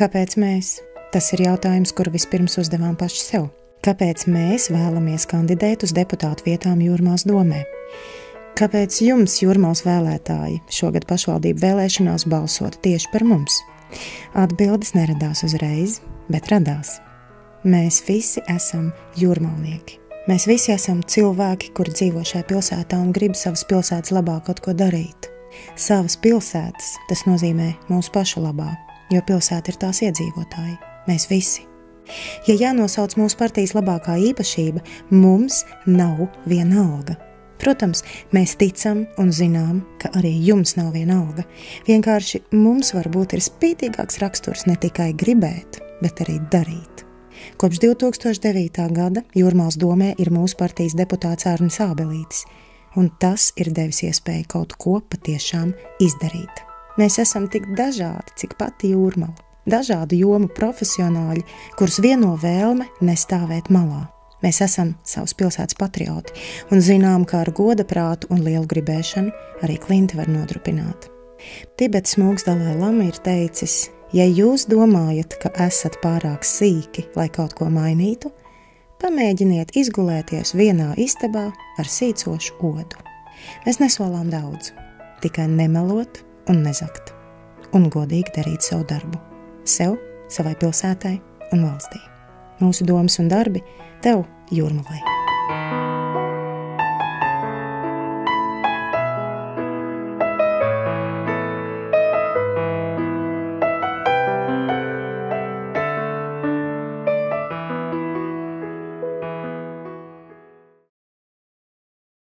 Kāpēc mēs? Tas ir jautājums, kuru vispirms uzdevām paši sev. Kāpēc mēs vēlamies kandidēt uz deputātu vietām Jūrmālas domē? Kāpēc jums, Jūrmālas vēlētāji, šogad pašvaldību vēlēšanās balsot tieši par mums? Atbildes neradās uzreiz, bet radās. Mēs visi esam jūrmalnieki. Mēs visi esam cilvēki, kuri dzīvo šajā pilsētā un grib savas pilsētas labā kaut ko darīt. Savas pilsētas, tas nozīmē mūsu pašu labā, jo pilsēta ir tās iedzīvotāji. Mēs visi. Ja jānosauc mūsu partijas labākā īpašība, mums nav vienalga. Protams, mēs ticam un zinām, ka arī jums nav vienalga. Vienkārši mums varbūt ir spītīgāks raksturs ne tikai gribēt, bet arī darīt. Kopš 2009. gada Jūrmālas domē ir mūsu partijas deputāts Ārnis Ābelītis, un tas ir devis iespēju kaut ko patiešām izdarīt. Mēs esam tik dažādi, cik pati Jūrmala. Dažādu jomu profesionāļi, kurus vieno vēlme nestāvēt malā. Mēs esam savas pilsētas patrioti un zinām, ka ar goda prātu un lielu gribēšanu arī klinti var nodrupināt. Tibetas mūks Dalai Lama ir teicis, ja jūs domājat, ka esat pārāk sīki, lai kaut ko mainītu, pamēģiniet izgulēties vienā istabā ar sīcošu odu. Mēs nesolām daudz, tikai nemelot un nezakt, un godīgi darīt savu darbu. Sev, savai pilsētai un valstī. Mūsu domas un darbi tev, Jūrmalai.